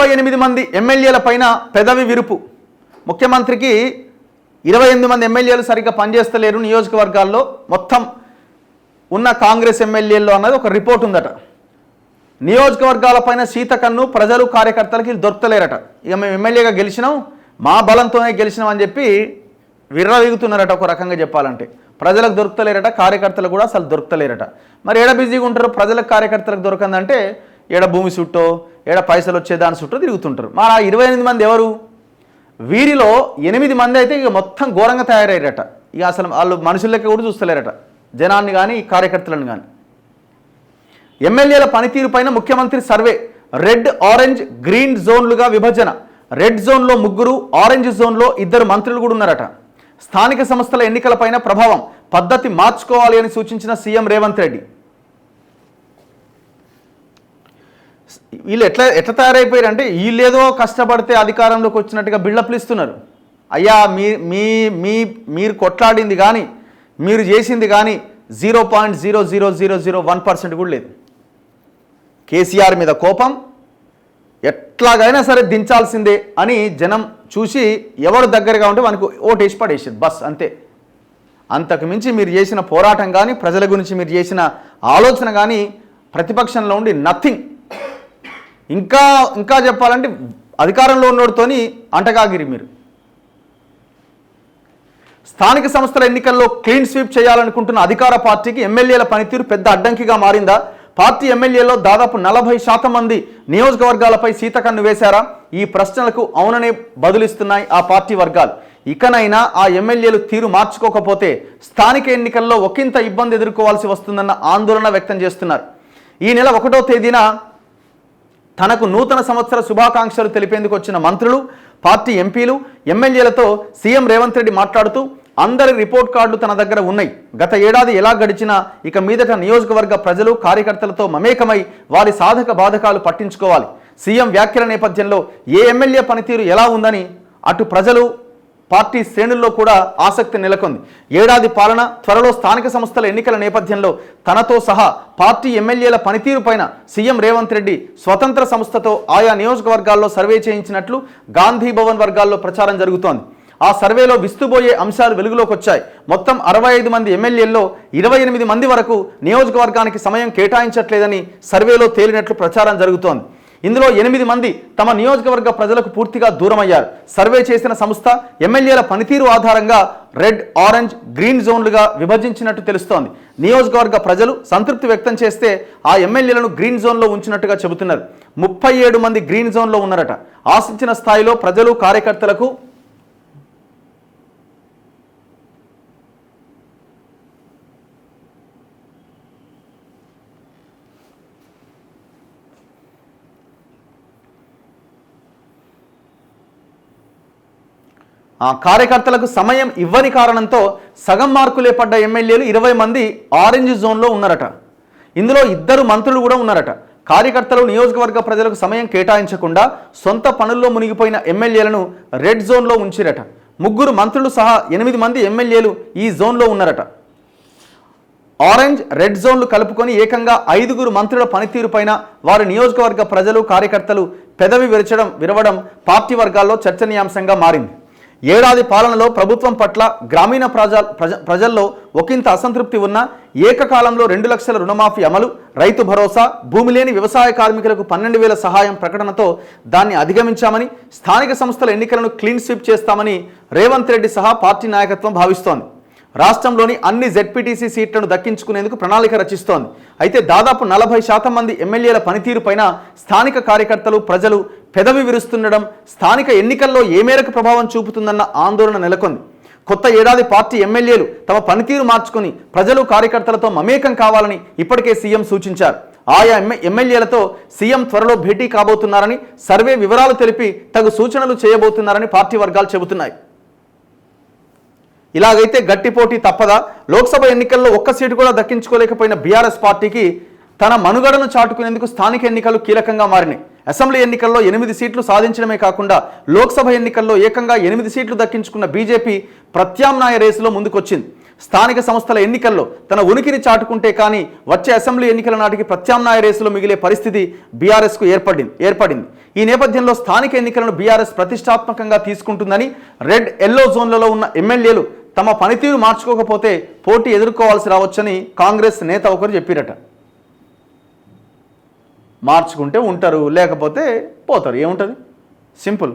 28 మంది ఎమ్మెల్యేల పైన పెదవి విరుపు. ముఖ్యమంత్రికి 28 మంది ఎమ్మెల్యేలు సరిగ్గా పనిచేస్తలేరు నియోజకవర్గాల్లో మొత్తం ఉన్న కాంగ్రెస్ ఎమ్మెల్యేల్లో అన్నది ఒక రిపోర్ట్ ఉందట. నియోజకవర్గాలపైన శీతకన్ను ప్రజలు కార్యకర్తలకి దొరకలేరట. ఇక మేము ఎమ్మెల్యేగా గెలిచినాం, మా బలంతోనే గెలిచినాం అని చెప్పి విర్రవీగుతున్నారట. ఒక రకంగా చెప్పాలంటే ప్రజలకు దొరకలేరట, కార్యకర్తలు కూడా అసలు దొరకలేరట. మరి ఏడ బిజీగా ఉంటారు? ప్రజలకు కార్యకర్తలకు దొరకందంటే ఏడ భూమి చుట్టో ఏడ పైసలు వచ్చే దాని చుట్టూ తిరుగుతుంటారు. మరి ఆ 28 మంది ఎవరు? వీరిలో 8 మంది అయితే ఇక మొత్తం ఘోరంగా తయారయ్యారట. ఇక అసలు వాళ్ళు మనుషులకి కూడా చూస్తలేరట, జనాన్ని కానీ కార్యకర్తలను కానీ. ఎమ్మెల్యేల పనితీరు పైన ముఖ్యమంత్రి సర్వే. రెడ్, ఆరెంజ్, గ్రీన్ జోన్లుగా విభజన. రెడ్ జోన్లో 3, ఆరెంజ్ జోన్లో 2 మంత్రులు కూడా ఉన్నారట. స్థానిక సంస్థల ఎన్నికలపైన ప్రభావం, పద్ధతి మార్చుకోవాలి అని సూచించిన సీఎం రేవంత్ రెడ్డి. వీళ్ళు ఎట్లా తయారైపోయారంటే వీళ్ళేదో కష్టపడితే అధికారంలోకి వచ్చినట్టుగా బిల్డప్లు ఇస్తున్నారు. అయ్యా మీరు కొట్లాడింది కానీ మీరు చేసింది కానీ 0.00001% కూడా లేదు. కేసీఆర్ మీద కోపం, ఎట్లాగైనా సరే దించాల్సిందే అని జనం చూసి ఎవరు దగ్గరగా ఉంటే మనకు ఓటేసి పడేసారు బస్, అంతే. అంతకు మించి మీరు చేసిన పోరాటం కానీ ప్రజల గురించి మీరు చేసిన ఆలోచన కానీ ప్రతిపక్షంలో ఉండి నథింగ్. ఇంకా చెప్పాలంటే అధికారంలో ఉన్నోడితోని అంటగాగిరి మీరు. స్థానిక సంస్థల ఎన్నికల్లో క్లీన్ స్వీప్ చేయాలనుకుంటున్న అధికార పార్టీకి ఎమ్మెల్యేల పనితీరు పెద్ద అడ్డంకిగా మారిందా? పార్టీ ఎమ్మెల్యేలో దాదాపు 40% మంది నియోజకవర్గాలపై శీతకన్ను వేశారా? ఈ ప్రశ్నలకు అవుననే బదులిస్తున్నాయి ఆ పార్టీ వర్గాలు. ఇకనైనా ఆ ఎమ్మెల్యేలు తీరు మార్చుకోకపోతే స్థానిక ఎన్నికల్లో ఒకంత ఇబ్బంది ఎదుర్కోవాల్సి వస్తుందన్న ఆందోళన వ్యక్తం చేస్తున్నారు. ఈ నెల 1వ తేదీన తనకు నూతన సంవత్సర శుభాకాంక్షలు తెలిపేందుకు వచ్చిన మంత్రులు, పార్టీ ఎంపీలు, ఎమ్మెల్యేలతో సీఎం రేవంత్ రెడ్డి మాట్లాడుతూ అందరి రిపోర్ట్ కార్డులు తన దగ్గర ఉన్నాయి. గత ఏడాది ఎలా గడిచినా ఇక మీదట నియోజకవర్గ ప్రజలు కార్యకర్తలతో మమేకమై వారి సాధక బాధకాలు పట్టించుకోవాలి. సీఎం వ్యాఖ్యల నేపథ్యంలో ఏ ఎమ్మెల్యే పనితీరు ఎలా ఉందని అటు ప్రజలు పార్టీ శ్రేణుల్లో కూడా ఆసక్తి నెలకొంది. ఏడాది పాలన, త్వరలో స్థానిక సంస్థల ఎన్నికల నేపథ్యంలో తనతో సహా పార్టీ ఎమ్మెల్యేల పనితీరు పైన సీఎం రేవంత్ రెడ్డి స్వతంత్ర సంస్థతో ఆయా నియోజకవర్గాల్లో సర్వే చేయించినట్లు గాంధీ భవన్ వర్గాల్లో ప్రచారం జరుగుతోంది. ఆ సర్వేలో విస్తుబోయే అంశాలు వెలుగులోకి వచ్చాయి. మొత్తం 65 మంది ఎమ్మెల్యేల్లో 28 మంది వరకు నియోజకవర్గానికి సమయం కేటాయించట్లేదని సర్వేలో తేలినట్లు ప్రచారం జరుగుతోంది. ఇందులో 8 మంది తమ నియోజకవర్గ ప్రజలకు పూర్తిగా దూరమయ్యారు. సర్వే చేసిన సంస్థ ఎమ్మెల్యేల పనితీరు ఆధారంగా రెడ్, ఆరెంజ్, గ్రీన్ జోన్లుగా విభజించినట్టు తెలుస్తోంది. నియోజకవర్గ ప్రజలు సంతృప్తి వ్యక్తం చేస్తే ఆ ఎమ్మెల్యేలను గ్రీన్ జోన్లో ఉంచినట్టుగా చెబుతున్నారు. 37 మంది గ్రీన్ జోన్లో ఉన్నారట. ఆశించిన స్థాయిలో ప్రజలు కార్యకర్తలకు కార్యకర్తలకు సమయం ఇవ్వని కారణంతో సగం మార్కులే పడ్డ ఎమ్మెల్యేలు 20 మంది ఆరెంజ్ జోన్లో ఉన్నారట. ఇందులో 2 మంత్రులు కూడా ఉన్నారట. కార్యకర్తలు నియోజకవర్గ ప్రజలకు సమయం కేటాయించకుండా సొంత పనుల్లో మునిగిపోయిన ఎమ్మెల్యేలను రెడ్ జోన్లో ఉంచిరట. 3 మంత్రులు సహా 8 మంది ఎమ్మెల్యేలు ఈ జోన్లో ఉన్నారట. ఆరెంజ్, రెడ్ జోన్లు కలుపుకొని ఏకంగా 5 మంత్రుల పనితీరు పైన వారి నియోజకవర్గ ప్రజలు కార్యకర్తలు పెదవి విరవడం పార్టీ వర్గాల్లో చర్చనీయాంశంగా మారింది. ఏడాది పాలనలో ప్రభుత్వం పట్ల గ్రామీణ ప్రజల్లో ఒకంత అసంతృప్తి ఉన్న ఏకకాలంలో 2 లక్షల రుణమాఫీ అమలు, రైతు భరోసా, భూమి లేని వ్యవసాయ కార్మికులకు 12,000 సహాయం ప్రకటనతో దాన్ని అధిగమించామని, స్థానిక సంస్థల ఎన్నికలను క్లీన్ స్వీప్ చేస్తామని రేవంత్ రెడ్డి సహా పార్టీ నాయకత్వం భావిస్తోంది. రాష్ట్రంలోని అన్ని జెడ్పీటీసీ సీట్లను దక్కించుకునేందుకు ప్రణాళిక రచిస్తోంది. అయితే దాదాపు 40% మంది ఎమ్మెల్యేల పనితీరు పైన స్థానిక కార్యకర్తలు, ప్రజలు పెదవి విరుస్తుండడం స్థానిక ఎన్నికల్లో ఏ మేరకు ప్రభావం చూపుతుందన్న ఆందోళన నెలకొంది. కొత్త ఏడాది పార్టీ ఎమ్మెల్యేలు తమ పనితీరు మార్చుకుని ప్రజలు కార్యకర్తలతో మమేకం కావాలని ఇప్పటికే సీఎం సూచించారు. ఆయా ఎమ్మెల్యేలతో సీఎం త్వరలో భేటీ కాబోతున్నారని, సర్వే వివరాలు తెలిపి తగు సూచనలు చేయబోతున్నారని పార్టీ వర్గాలు చెబుతున్నాయి. ఇలాగైతే గట్టి పోటీ తప్పదా? లోక్సభ ఎన్నికల్లో 1 సీటు కూడా దక్కించుకోలేకపోయిన బీఆర్ఎస్ పార్టీకి తన మనుగడను చాటుకునేందుకు స్థానిక ఎన్నికలు కీలకంగా మారినాయి. అసెంబ్లీ ఎన్నికల్లో 8 సీట్లు సాధించడమే కాకుండా లోక్సభ ఎన్నికల్లో ఏకంగా 8 సీట్లు దక్కించుకున్న బీజేపీ ప్రత్యామ్నాయ రేసులో ముందుకొచ్చింది. స్థానిక సంస్థల ఎన్నికల్లో తన ఉనికిని చాటుకుంటే కానీ వచ్చే అసెంబ్లీ ఎన్నికల నాటికి ప్రత్యామ్నాయ రేసులో మిగిలే పరిస్థితి బీఆర్ఎస్కు ఏర్పడింది. ఈ నేపథ్యంలో స్థానిక ఎన్నికలను బీఆర్ఎస్ ప్రతిష్టాత్మకంగా తీసుకుంటుందని రెడ్ ఎల్లో జోన్లలో ఉన్న ఎమ్మెల్యేలు తమ పనితీరు మార్చుకోకపోతే పోటీ ఎదుర్కోవాల్సి రావచ్చని కాంగ్రెస్ నేత ఒకరు చెప్పిరట. మార్చుకుంటే ఉంటారు, లేకపోతే పోతారు, ఏముంటుంది, సింపుల్.